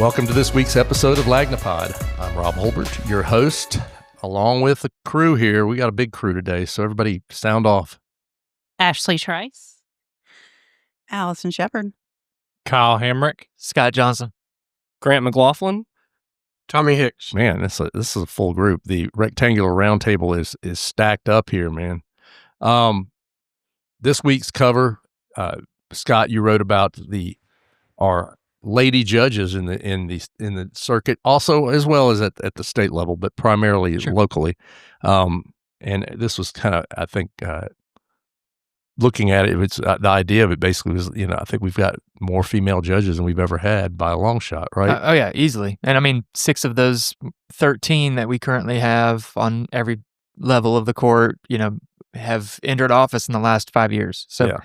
Welcome to this week's episode of Lagnapod. I'm Rob Holbert, your host, along with the crew here. We got a big crew today, so everybody sound off. Ashley Trice. Alison Shepard. Kyle Hamrick. Scott Johnson. Grant McLaughlin. Tommy Hicks. Man, this is a full group. The rectangular round table is stacked up here, man. This week's cover, Scott, you wrote about our lady judges in the circuit, also as well as at the state level, but primarily locally. And this was kind of, I think, looking at it, it's the idea of it basically was, I think we've got more female judges than we've ever had by a long shot, right? Oh yeah, easily. And I mean, 6 of those 13 that we currently have on every level of the court, have entered office in the last 5 years. So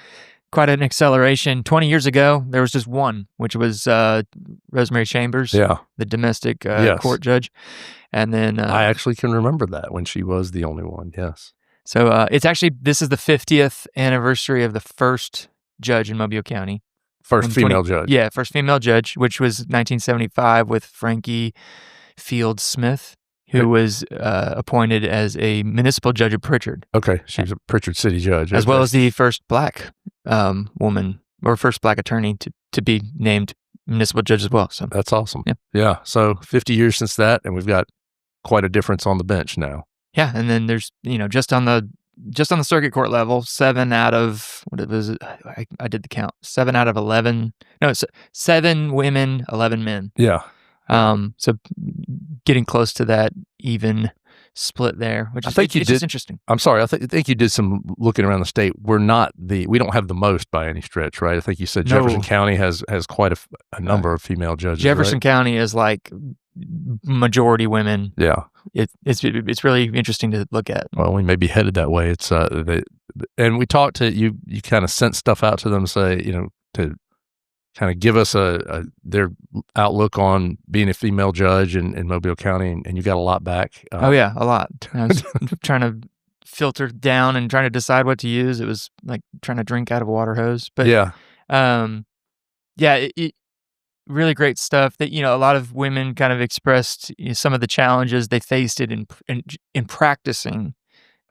quite an acceleration. 20 years ago, there was just one, which was Rosemary Chambers, the domestic court judge. And then I actually can remember that when she was the only one, yes. So this is the 50th anniversary of the first judge in Mobile County. First female judge. Yeah, first female judge, which was 1975 with Frankie Field Smith, who was appointed as a municipal judge of Pritchard. Okay, she was a Pritchard City judge. As well as the first black woman, or first black attorney to be named municipal judge as well. So that's awesome. Yeah, so 50 years since that, and we've got quite a difference on the bench now. Yeah, and then there's, just on the circuit court level, 7 out of, what was it? I did the count. 7 out of 11. No, it's 7 women, 11 men. Yeah. So getting close to that even split there, which is interesting. I'm sorry. I think you did some looking around the state. We don't have the most by any stretch, right? I think you said Jefferson County has quite a number of female judges. Jefferson County is like majority women. Yeah. It's really interesting to look at. Well, we may be headed that way. It's and we talked to you kind of sent stuff out to them, say, to kind of give us their outlook on being a female judge in Mobile County, and you got a lot back. Oh yeah, a lot. I was trying to filter down and trying to decide what to use. It was like trying to drink out of a water hose. But really great stuff that, a lot of women kind of expressed some of the challenges they faced in practicing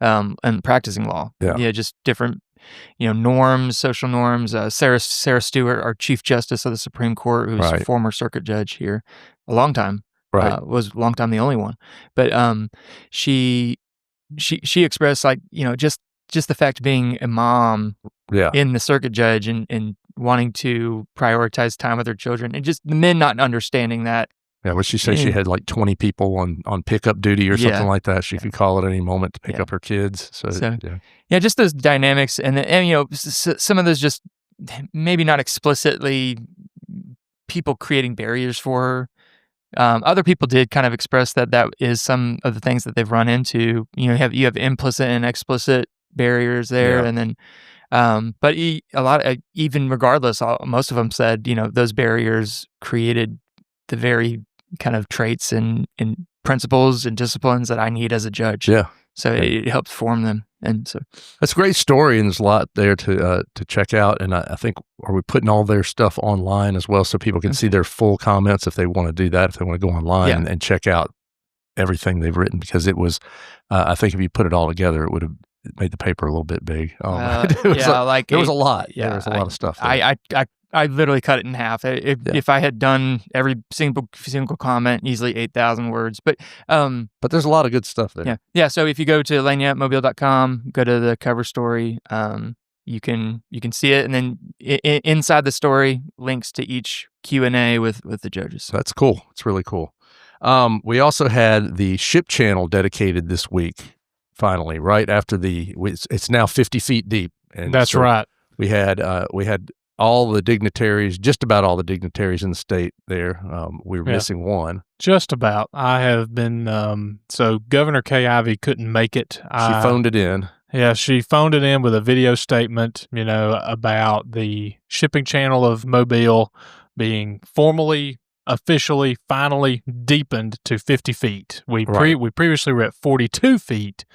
and practicing law. Yeah, just different, norms, social norms. Sarah Stewart, our Chief Justice of the Supreme Court, who's a former circuit judge here, a long time, was a long time the only one. But she expressed just the fact of being a mom in the circuit judge and wanting to prioritize time with her children, and just the men not understanding that. Yeah, what she said, she had like 20 people on pickup duty or something like that. She could call at any moment to pick up her kids. So just those dynamics, and some of those just maybe not explicitly people creating barriers for her. Other people did kind of express that is some of the things that they've run into. You have implicit and explicit barriers there, and then. But even regardless, most of them said, those barriers created the very kind of traits and principles and disciplines that I need as a judge. Yeah. So it helps form them. And so that's a great story, and there's a lot there to check out. And I think, are we putting all their stuff online as well so people can see their full comments if they want to do that, if they want to go online and check out everything they've written? Because it was, I think if you put it all together, it would have made the paper a little bit big. There was a lot. Yeah, there was a lot of stuff there. I literally cut it in half. If I had done every single comment, easily 8,000 words. But there's a lot of good stuff there. Yeah. So if you go to lagnapmobile.com, go to the cover story, you can see it, and then inside the story, links to each Q&A with the judges. So that's cool. It's really cool. We also had the ship channel dedicated this week. Finally, right after it's now 50 feet deep. And that's right. We had all the dignitaries, just about all the dignitaries in the state there. We were missing one. Just about. I have been, so Governor Kay Ivey couldn't make it. She phoned it in. Yeah, she phoned it in with a video statement, about the shipping channel of Mobile being formally, officially, finally deepened to 50 feet. We previously were at 42 feet,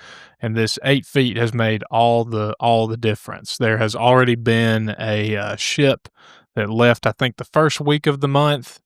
and this 8 feet has made all the difference. There has already been a ship that left, I think, the first week of the month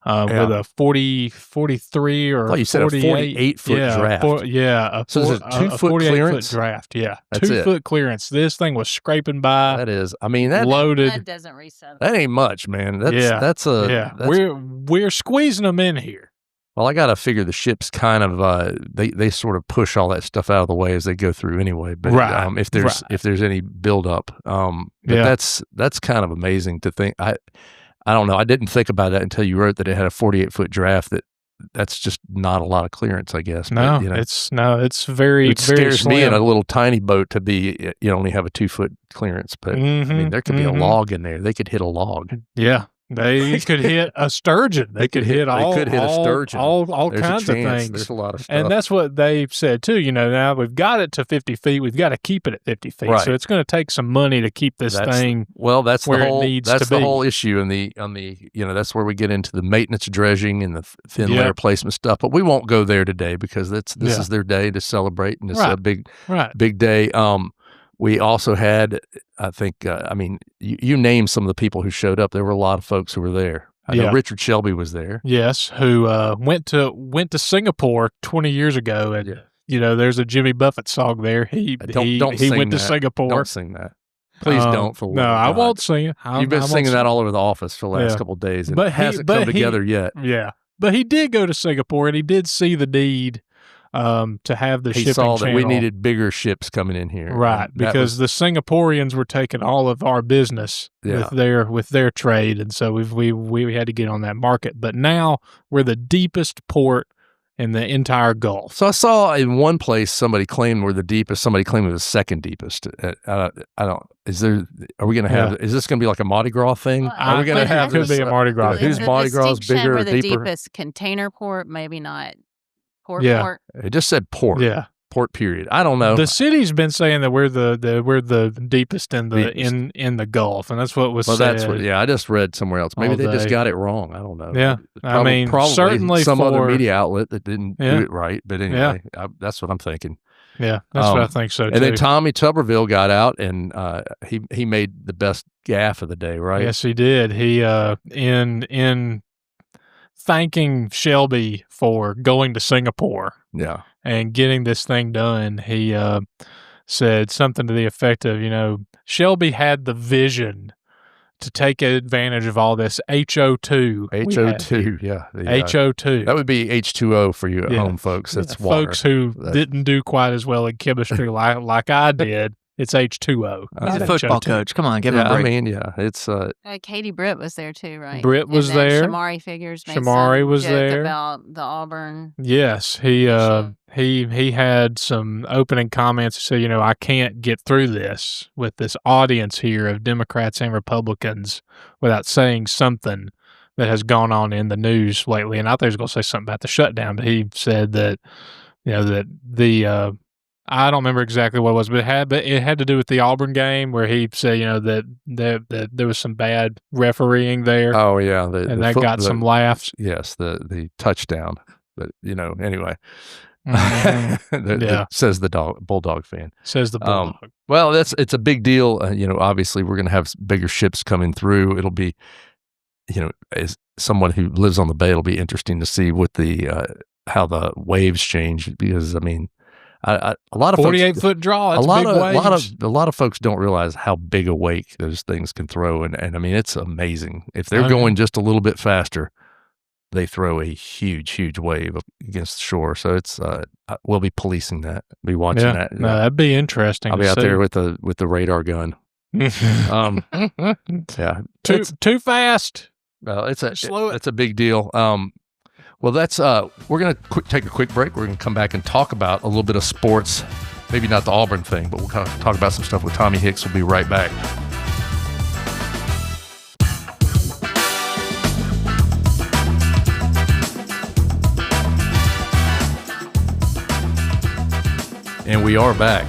with a 43 or you said a 48-foot draft. So there's a 2-foot clearance? Draft, yeah. That's 2-foot clearance. This thing was scraping by. That is, I mean, that loaded. That doesn't reset. That ain't much, man. That's we're squeezing them in here. Well, I got to figure the ships kind of they sort of push all that stuff out of the way as they go through anyway. But if there's any buildup, that's kind of amazing to think. I don't know. I didn't think about that until you wrote that it had a 48-foot draft. That's just not a lot of clearance, I guess. No, but, it's very. It scares me in a little tiny boat to be only have a 2-foot clearance. But I mean, there could be a log in there. They could hit a log. Yeah. They could hit a sturgeon. They could hit a sturgeon. All kinds of things. There's a lot of stuff. And that's what they said too. Now we've got it to 50 feet. We've got to keep it at 50 feet. Right. So it's going to take some money to keep this thing where it needs to be. That's the whole issue. That's where we get into the maintenance dredging and the thin layer placement stuff. But we won't go there today because this is their day to celebrate, and it's a big day. We also had, I think, you named some of the people who showed up. There were a lot of folks who were there. I know Richard Shelby was there. Yes, who went to Singapore 20 years ago, and there's a Jimmy Buffett song there. He went to Singapore. Don't sing that. Please don't. I won't sing it. You've been singing that all over the office for the last couple of days, and it hasn't come together yet. Yeah, but he did go to Singapore, and he did see the need. To have the shipping channel. He saw that we needed bigger ships coming in here, right? Because the Singaporeans were taking all of our business with their trade, and so we had to get on that market. But now we're the deepest port in the entire Gulf. So I saw in one place somebody claimed we're the deepest. Somebody claimed we're the second deepest. I don't. Is there? Are we going to have? Is this going to be like a Mardi Gras thing? Are we going to have? Could be a Mardi Gras. Whose Mardi Gras is bigger or the deeper? Deepest container port, maybe not. Port. It just said port. Yeah. Port period. I don't know. The city's been saying that we're the deepest in the Gulf, and that's what was said. That's what. Yeah, I just read somewhere else. Maybe they just got it wrong. I don't know. Yeah, probably certainly some other media outlet that didn't do it right. But anyway, that's what I'm thinking. Yeah, that's what I think so too. And then Tommy Tuberville got out, and he made the best gaffe of the day. Right? Yes, he did. He in thanking Shelby for going to Singapore and getting this thing done, he said something to the effect of, Shelby had the vision to take advantage of all this HO2. HO2, HO2. That would be H2O for you at home, folks. That's water. Folks who didn't do quite as well in chemistry like I did. It's H2O. He's a football coach. Come on, give him a break. I mean, it's... Katie Britt was there too, right? Britt was there. Shamari Figures made Shamari was joke there. about the Auburn. Yes, he had some opening comments. He said, I can't get through this with this audience here of Democrats and Republicans without saying something that has gone on in the news lately. And I thought he was going to say something about the shutdown, but he said that, that the... I don't remember exactly what it was, but it had to do with the Auburn game where he said, that there was some bad refereeing there. Oh yeah, that got some laughs. Yes, the touchdown. But anyway, Mm-hmm. Says the Bulldog fan. Says the Bulldog. Well, it's a big deal. Obviously we're going to have bigger ships coming through. It'll be, as someone who lives on the bay, it'll be interesting to see what how the waves change, because a lot of 48-foot draw. That's big waves. A lot of folks don't realize how big a wake those things can throw, and it's amazing. If they're going just a little bit faster, they throw a huge wave against the shore. So it's we'll be policing that. Be watching that. No, that'd be interesting. I'll be out there with the radar gun. Too fast. Well, Slow it. It's a big deal. Well, that's we're going to take a quick break. We're going to come back and talk about a little bit of sports. Maybe not the Auburn thing, but we'll kind of talk about some stuff with Tommy Hicks. We'll be right back. And we are back.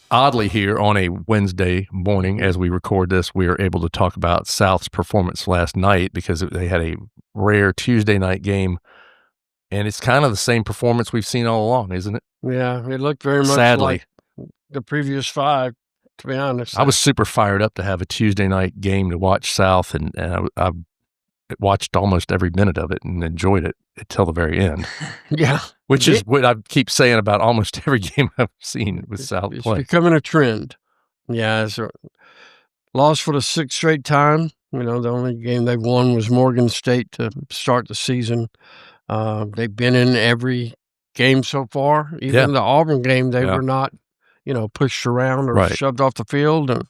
Oddly, here on a Wednesday morning, as we record this, we are able to talk about South's performance last night, because they had a rare Tuesday night game, and it's kind of the same performance we've seen all along, isn't it? Yeah, it looked very much like the previous five, to be honest. I was super fired up to have a Tuesday night game to watch South, and watched almost every minute of it and enjoyed it until the very end. Yeah. Which is what I keep saying about almost every game I've seen with South It's play. becoming a trend. Yeah, it's a loss for the 6th straight time. You know, the only game they've won was Morgan State to start the season. They've been in every game so far. Even the Auburn game, they were not, pushed around or shoved off the field, and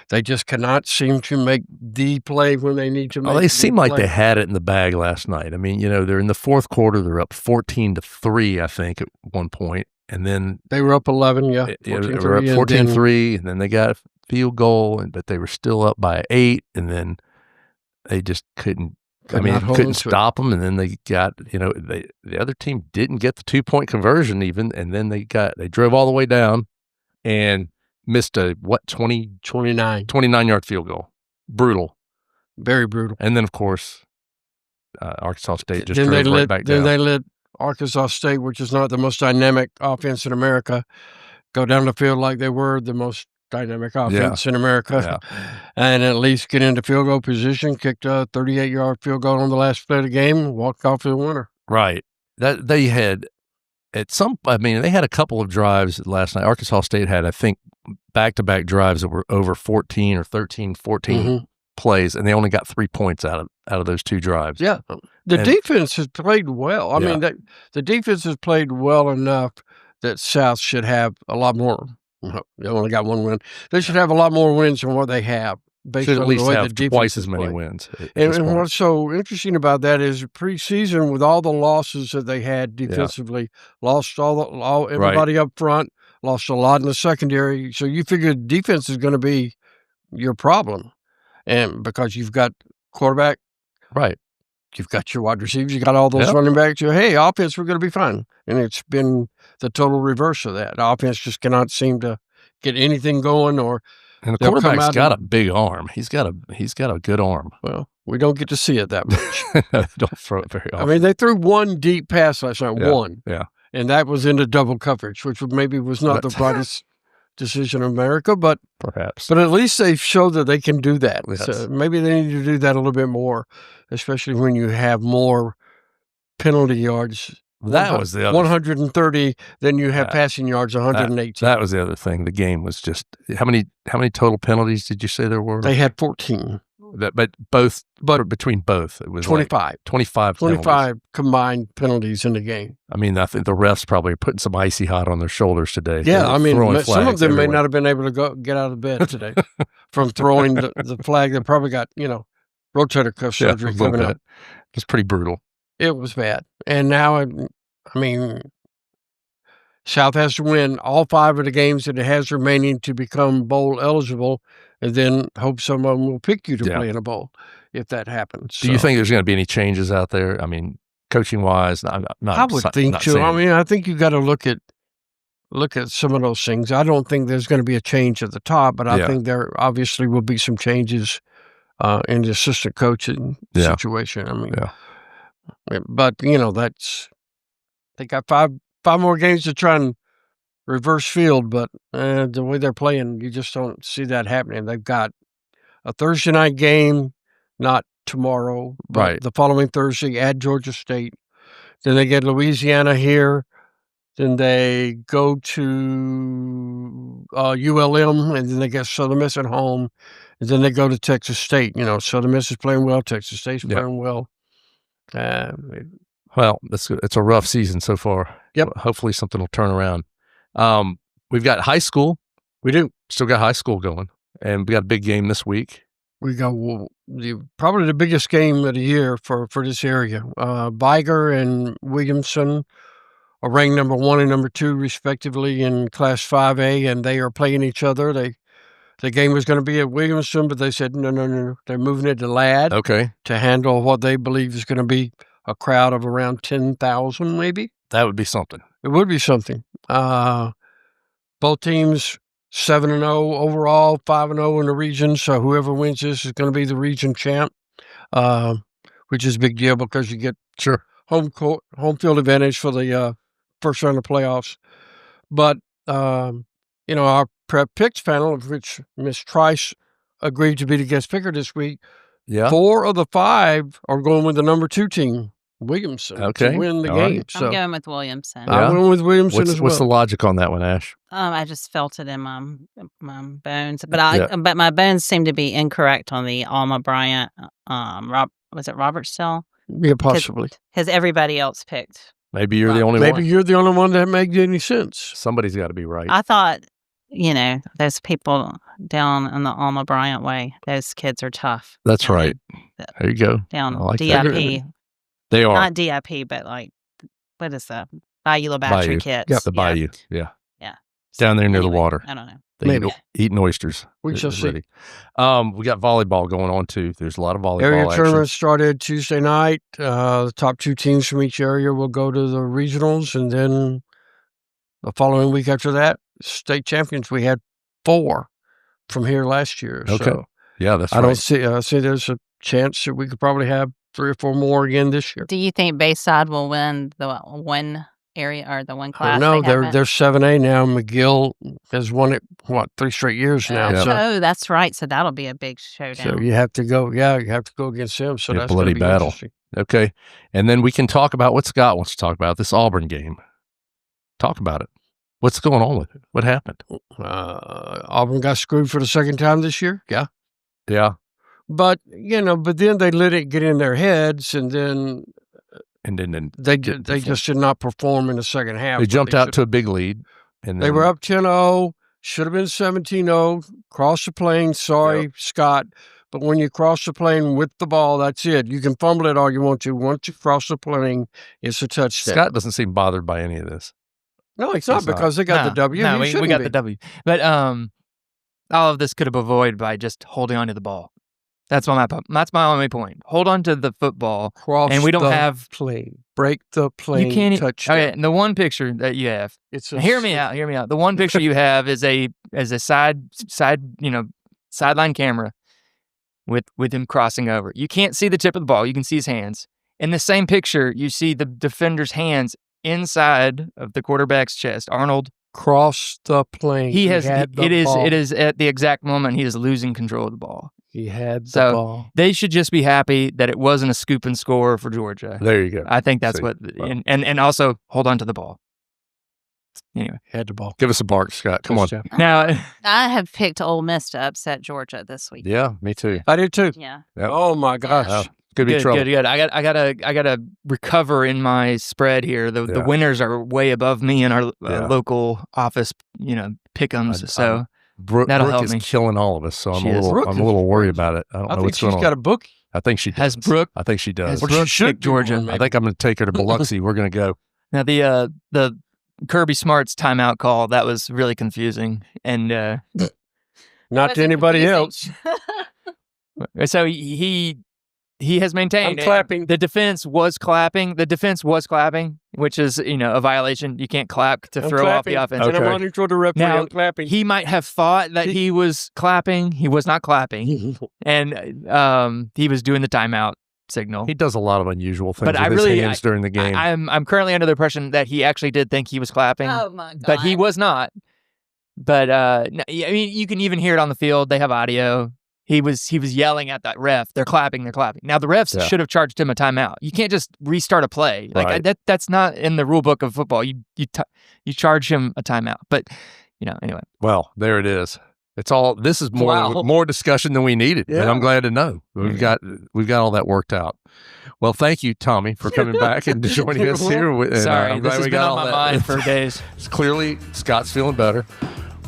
they just cannot seem to make the play when they need to make. Well, they seem like they had it in the bag last night. I mean, they're in the fourth quarter. They're up 14-3, I think, at one point, and then they were up 11. Yeah, they were up 14-3, and then they got a field goal, but they were still up by 8, and then they just couldn't. Couldn't stop them, and then they got, the other team didn't get the 2-point conversion even, and then they drove all the way down and missed a 29-yard field goal. Brutal. Very brutal. And then, of course, Arkansas State just drove right back down. Then they let Arkansas State, which is not the most dynamic offense in America, go down the field like they were the most dynamic offense in America, and at least get into field goal position, kicked a 38-yard field goal on the last play of the game, walked off to the winner. Right. That they had they had a couple of drives last night. Arkansas State had, I think, back-to-back drives that were over 14 or 13, 14 plays, and they only got 3 points out of those 2 drives. Yeah. The defense has played well. I mean, the defense has played well enough that South should have a lot more. They only got 1 win. They should have a lot more wins than what they have. Based should on at least the way have the defense twice as many wins. And what's so interesting about that is preseason, with all the losses that they had defensively, lost everybody up front, lost a lot in the secondary. So you figure defense is going to be your problem, and because you've got quarterback, right? You've got your wide receivers, you got all those running backs. Hey, offense, we're going to be fine. And it's been the total reverse of that. The offense just cannot seem to get anything going, and the quarterback's got a big arm. He's got a good arm. Well, we don't get to see it that much. They don't throw it very often. I mean, they threw 1 deep pass last night, one. Yeah. And that was into double coverage, which maybe was not the brightest decision in America, but perhaps. But at least they showed that they can do that. Yes. So maybe they need to do that a little bit more, especially when you have more penalty yards. That was the other 130. Then you have passing yards 118. That was the other thing. The game was just how many total penalties did you say there were? They had 14. But between both, it was 25. 25 combined penalties in the game. I mean, I think the refs probably are putting some icy hot on their shoulders today. Yeah, I mean, some of them may not have been able to get out of bed today from throwing the flag. They probably got, rotator cuff surgery coming up. It's pretty brutal. It was bad. And now, I mean, South has to win all 5 of the games that it has remaining to become bowl eligible, and then hope someone will pick you to play in a bowl if that happens. Do you think there's going to be any changes out there? I mean, coaching-wise, I would think so. I mean, I think you got to look at some of those things. I don't think there's going to be a change at the top, but I think there obviously will be some changes in the assistant coaching situation. I mean, but they got five more games to try and reverse field, but the way they're playing, you just don't see that happening. They've got a Thursday night game, not tomorrow, but the following Thursday at Georgia State. Then they get Louisiana here. Then they go to ULM, and then they get Southern Miss at home. And then they go to Texas State. Southern Miss is playing well. Texas State's playing well. Well, it's a rough season so far. Yep. Hopefully something will turn around. We've got high school. We do. Still got high school going. And we got a big game this week. We got probably the biggest game of the year for this area. Biger and Williamson are ranked number 1 and number 2, respectively, in Class 5A, and they are playing each other. The game was going to be at Williamson, but they said, no. They're moving it to Ladd to handle what they believe is going to be a crowd of around 10,000, maybe. That would be something. It would be something. Both teams 7-0 overall, 5-0 in the region. So whoever wins this is going to be the region champ, which is a big deal because you get home field advantage for the first round of playoffs. But our prep picks panel, of which Miss Trice agreed to be the guest picker this week, Yeah. 4 of the 5 are going with the number 2 team, Williamson, to win the game. Right. So I'm going with Williamson. I went with Williamson as well. What's the logic on that one, Ash? I just felt it in my bones, but my bones seem to be incorrect on the Alma Bryant. Was it Robert Still? Yeah, possibly. Because everybody else picked. Maybe you're the only one. Maybe you're the only one that makes any sense. Somebody's got to be right. I thought, those people down in the Alma Bryant way, those kids are tough. That's right. There you go. Down DIP. They are. Not DIP, but like, what is that? Bayou La Battery kids. Yeah, the Bayou. Yeah. Yeah. Down there near the water. I don't know. They eating oysters. We shall see. We got volleyball going on too. There's a lot of volleyball Area action. tournament started Tuesday night. The top 2 teams from each area will go to the regionals, and then the following week after that, state champions. We had 4 from here last year. Okay. So yeah, that's I don't see there's a chance that we could probably have 3 or 4 more again this year. Do you think Bayside will win the one area or the one class? No, they're 7A now. McGill has won it 3 straight years now. Yeah. Oh, that's right. So that'll be a big showdown. So you have to go. Yeah, you have to go against them. So that's bloody gonna be battle. interesting. Okay, and then we can talk about what Scott wants to talk about, this Auburn game. Talk about it. What's going on with it? What happened? Auburn got screwed for the second time this year. Yeah. Yeah. But then they let it get in their heads, and then they just did not perform in the second half. They jumped out to a big lead, and they were up 10-0. Should have been 17-0. Cross the plane. Sorry, Scott. But when you cross the plane with the ball, that's it. You can fumble it all you want to. Once you cross the plane, it's a touchdown. Scott doesn't seem bothered by any of this. No, it's not because they got the W. No, we got the W. But all of this could have been avoided by just holding on to the ball. That's my only point. Hold on to the football, and we don't have plane. Break the plane. You can't. Touchdown. Okay, and the one picture that you have. Hear me out. The one picture you have is a sideline camera with him crossing over. You can't see the tip of the ball. You can see his hands. In the same picture, you see the defender's hands inside of the quarterback's chest. Arnold crossed the plane. It is at the exact moment he is losing control of the ball. He had the ball. They should just be happy that it wasn't a scoop and score for Georgia. There you go. I think that's and also hold on to the ball. Anyway, had the ball. Give us a bark, Scott. Come on. Now, I have picked Ole Miss to upset Georgia this week. Yeah, me too. I did too. Yeah. Yep. Oh my gosh. Could be trouble. Good. I gotta recover in my spread here. The winners are way above me in our local office, pick'ems. So Brooke is killing all of us. So I'm a little worried about it. I don't know what's going on. She's got a book. I think she does. Has Brooke? I think she does. Brooke should Georgia. I think I'm going to take her to Biloxi. We're going to go. Now the Kirby Smart's timeout call, that was really confusing, and not to anybody else. So he has maintained. I'm clapping. The defense was clapping. Which is a violation. You can't clap to throw off the offense. And I'm running toward the referee. I'm clapping. He might have thought that he was clapping. He was not clapping, and he was doing the timeout signal. He does a lot of unusual things with his hands during the game. I'm currently under the impression that he actually did think he was clapping. Oh my God. But he was not. But I mean, you can even hear it on the field. They have audio. He was yelling at that ref. They're clapping. Now the refs should have charged him a timeout. You can't just restart a play. That's not in the rule book of football. You charge him a timeout. But anyway. Well, there it is. It's all. This is more discussion than we needed, and I'm glad to know we've got all that worked out. Well, thank you, Tommy, for coming back and joining us here. And, Sorry, I'm glad this has been on my mind for days. Clearly, Scott's feeling better.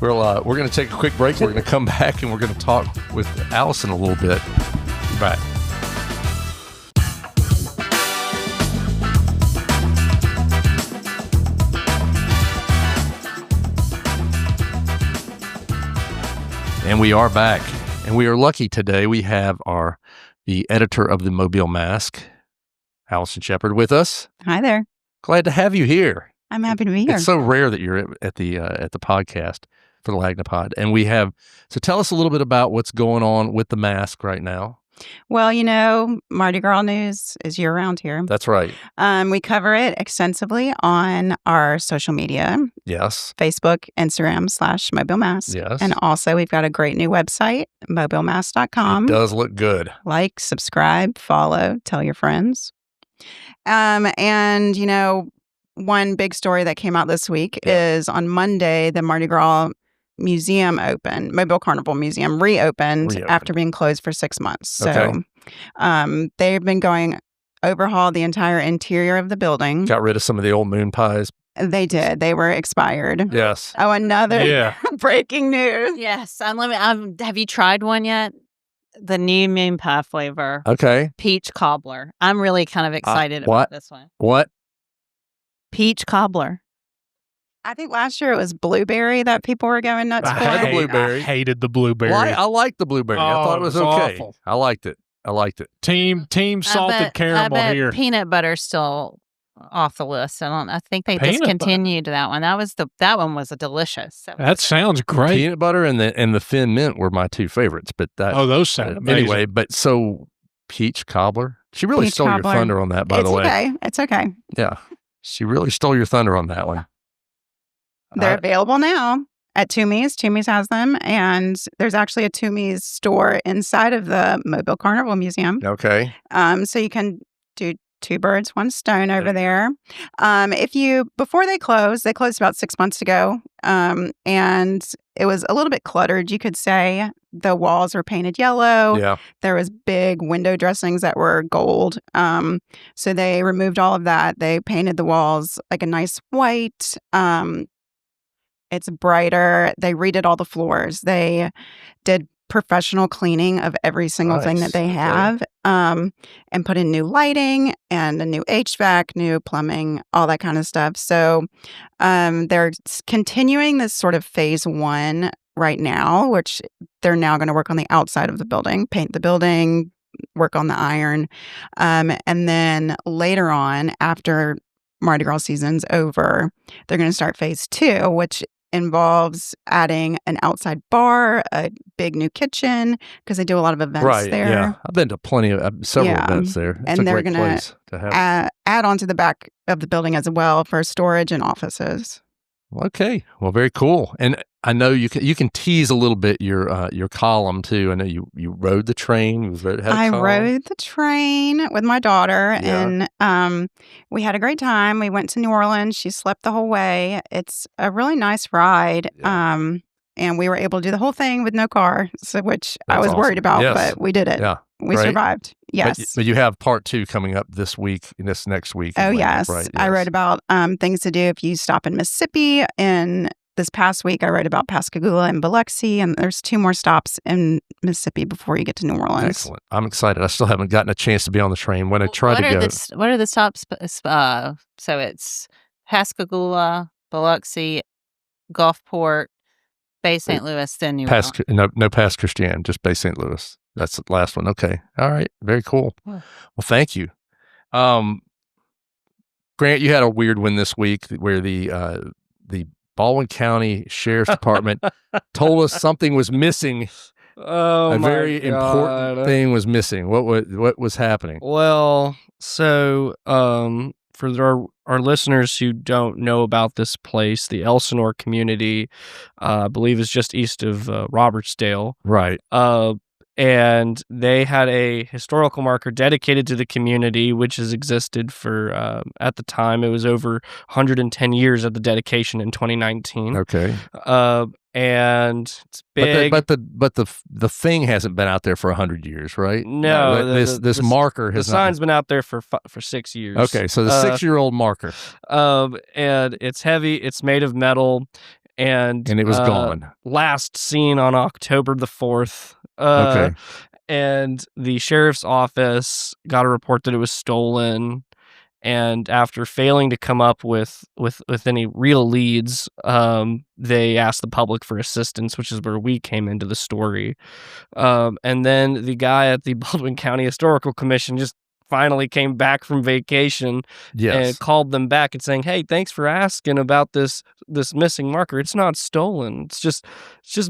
We're going to take a quick break. We're going to come back and we're going to talk with Alison a little bit. Back. And we are back, and we are lucky today. We have the editor of the Mobile Mask, Alison Shepard, with us. Hi there. Glad to have you here. I'm happy to be here. It's so rare that you're at the podcast for the Lagnapod, and we have. So tell us a little bit about what's going on with the mask right now. Well, Mardi Gras news is year-round here. That's right. We cover it extensively on our social media. Yes. Facebook, Instagram /MobileMass. Yes. And also, we've got a great new website, mobilemass.com. It does look good. Like, subscribe, follow, tell your friends. And, one big story that came out this week is on Monday, the Mardi Gras Museum opened, Mobile Carnival Museum reopened after being closed for 6 months. So they've been overhauled the entire interior of the building. Got rid of some of the old moon pies. They did. They were expired. Yes. Oh, another breaking news. Yes. Have you tried one yet? The new moon pie flavor. Okay. Peach cobbler. I'm really kind of excited about this one. What? Peach cobbler. I think last year it was blueberry that people were going nuts for. I hated the blueberry. I liked the blueberry. I thought it was okay. Awful. I liked it. Team salted caramel I bet here. Peanut butter's still off the list. I think they discontinued that one. That one was delicious. That sounds great. Peanut butter and the thin mint were my two favorites. But those sound amazing. Anyway. But so peach cobbler. She really stole your thunder on that. By the way, it's okay. Yeah, she really stole your thunder on that one. They're available now at Toomey's. Toomey's has them, and there's actually a Toomey's store inside of the Mobile Carnival Museum. Okay. So you can do two birds, one stone over there. Before they closed about 6 months ago, and it was a little bit cluttered, you could say. The walls were painted yellow. Yeah. There was big window dressings that were gold. So they removed all of that. They painted the walls like a nice white. It's brighter. They redid all the floors. They did professional cleaning of every single thing that they have, and put in new lighting and a new HVAC, new plumbing, all that kind of stuff. So they're continuing this sort of phase 1 right now, which they're now going to work on the outside of the building, paint the building, work on the iron. And then later on, after Mardi Gras season's over, they're going to start phase 2, which involves adding an outside bar, a big new kitchen, because they do a lot of events there. Yeah, I've been to several events there. It's and they're going to add on to the back of the building as well for storage and offices. Okay, well, very cool. And I know you can tease a little bit your column too. I know you rode the train. I rode the train with my daughter, and we had a great time. We went to New Orleans. She slept the whole way. It's a really nice ride. Yeah. And we were able to do the whole thing with no car, which I was worried about, but we did it. Yeah. We survived. Yes. But you have part 2 coming up this next week. Oh, yes. Right? Yes. I wrote about things to do if you stop in Mississippi. And this past week, I wrote about Pascagoula and Biloxi. And there's 2 more stops in Mississippi before you get to New Orleans. Excellent. I'm excited. I still haven't gotten a chance to be on the train. When I try to go. What are the stops? So it's Pascagoula, Biloxi, Gulfport, Bay St. Louis, then New Orleans. No Pass Christian, just Bay St. Louis. That's the last one. Okay. All right. Very cool. Well, thank you. Grant, you had a weird one this week where the Baldwin County Sheriff's Department told us something was missing. A very important thing was missing. What was happening? Well, so for our listeners who don't know about this place, the Elsinore community, I believe is just east of Robertsdale. Right. And they had a historical marker dedicated to the community, which has existed for, at the time, it was over 110 years of the dedication in 2019. Okay. And it's big. But the thing hasn't been out there for 100 years, right? No. This marker has the sign's been out there for 6 years. Okay, so the 6-year-old marker. And it's heavy. It's made of metal. And it was gone. Last seen on October the 4th. Okay. And the sheriff's office got a report that it was stolen. And after failing to come up with any real leads, they asked the public for assistance, which is where we came into the story. And then the guy at the Baldwin County Historical Commission just finally came back from vacation and called them back and saying, "Hey, thanks for asking about this missing marker. It's not stolen. It's just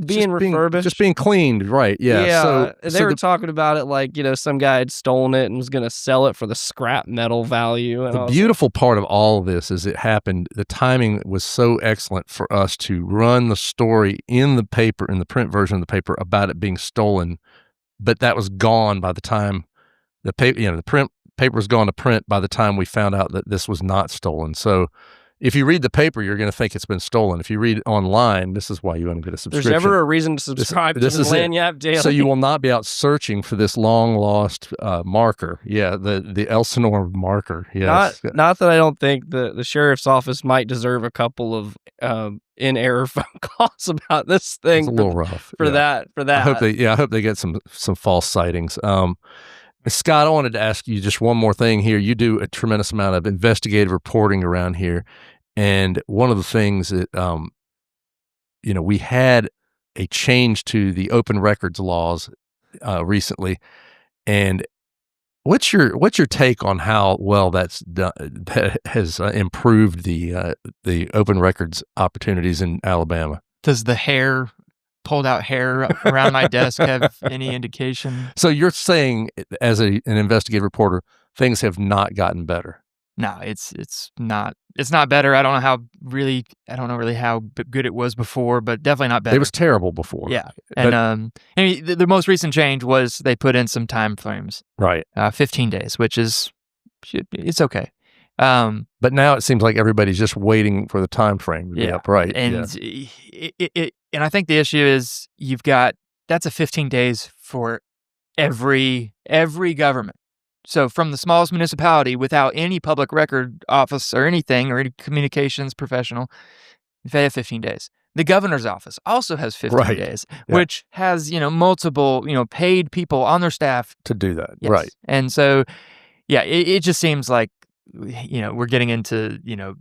being refurbished, just being cleaned." Right? Yeah. Yeah. So they were talking about it like, some guy had stolen it and was going to sell it for the scrap metal value. And the beautiful part of all of this is it happened. The timing was so excellent for us to run the story in the paper, in the print version of the paper, about it being stolen, but that was gone by the time the paper, the print paper was gone to print by the time we found out that this was not stolen. So if you read the paper, you're going to think it's been stolen. If you read it online, this is why you want to get a subscription. There's never a reason to subscribe to the Lagniappe Daily. So you will not be out searching for this long-lost marker. Yeah, the Elsinore marker. Yes. Not that I don't think the sheriff's office might deserve a couple of in-error phone calls about this thing. It's a little rough. For that. I hope they get some false sightings. Scott, I wanted to ask you just one more thing here. You do a tremendous amount of investigative reporting around here. And one of the things that, we had a change to the open records laws recently. And what's your take on how well that has improved the open records opportunities in Alabama? Does the pulled out hair around my desk have any indication? So you're saying, as an investigative reporter, things have not gotten better? No, it's not better. I don't know really how good it was before, but definitely not better. It was terrible before. Yeah. And the most recent change was they put in some time frames. Right. 15 days, which it's okay. But now it seems like everybody's just waiting for the time frame to be up, right? And and I think the issue is that's a 15 days for every government. So from the smallest municipality without any public record office or anything or any communications professional, they have 15 days. The governor's office also has 15 days, which has multiple paid people on their staff to do that. Yes. Right. And so it just seems like we're getting into,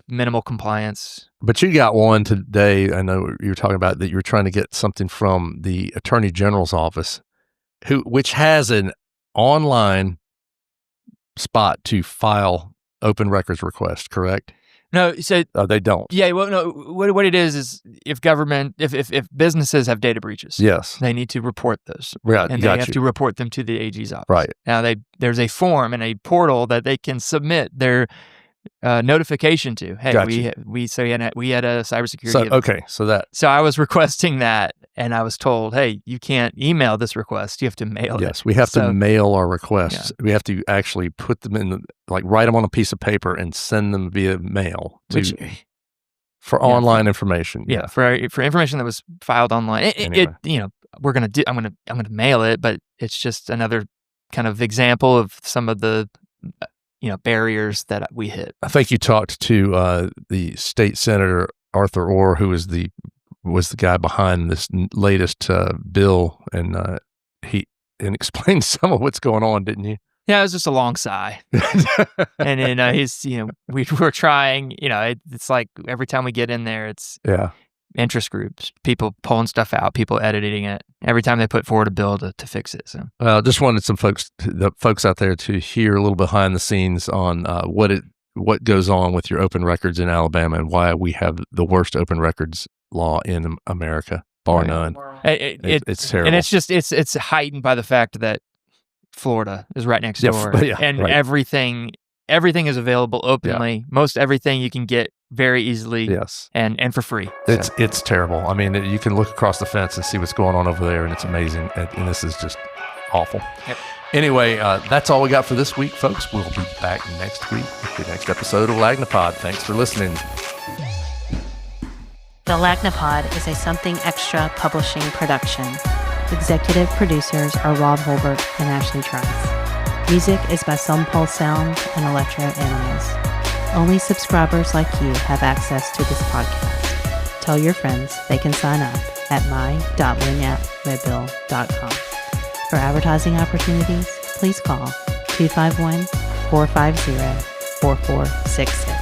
minimal compliance. But you got one today. I know you were talking about that you were trying to get something from the Attorney General's office, which has an online spot to file open records request, correct? No, so they don't. Yeah, well, no. What it is if businesses have data breaches, yes, they need to report those, right? And they have to report them to the AG's office, right? Now there's a form and a portal that they can submit their notification to. Hey, we had a cybersecurity. So I was requesting that, and I was told, hey, you can't email this request. You have to mail it. Yes, we have to mail our requests. Yeah. We have to actually put them in, write them on a piece of paper and send them via mail for online information. Yeah, for information that was filed online. Anyway. I'm gonna mail it, but it's just another kind of example of some of the barriers that we hit. I think you talked to the state senator Arthur Orr, who was the guy behind this latest bill, and he explained some of what's going on, didn't you? Yeah, it was just a long sigh. And then we were trying. It's like every time we get in there, it's interest groups, people pulling stuff out, people editing it. Every time they put forward a bill to fix it. So, just wanted the folks out there to hear a little behind the scenes on what goes on with your open records in Alabama and why we have the worst open records law in America, bar none. It's terrible, and it's heightened by the fact that Florida is right next door, and everything is available openly. Most everything you can get very easily, and for free. It's terrible. I mean, you can look across the fence and see what's going on over there, and it's amazing. And this is just awful. Yep. Anyway, that's all we got for this week, folks. We'll be back next week with the next episode of Lagnapod. Thanks for listening. The Lagnapod is a Something Extra publishing production. Executive producers are Rob Holbert and Ashley Trice. Music is by Some Pulse Sound and Electro Animals. Only subscribers like you have access to this podcast. Tell your friends they can sign up at my.lagnappwebbill.com. For advertising opportunities, please call 251-450-4466.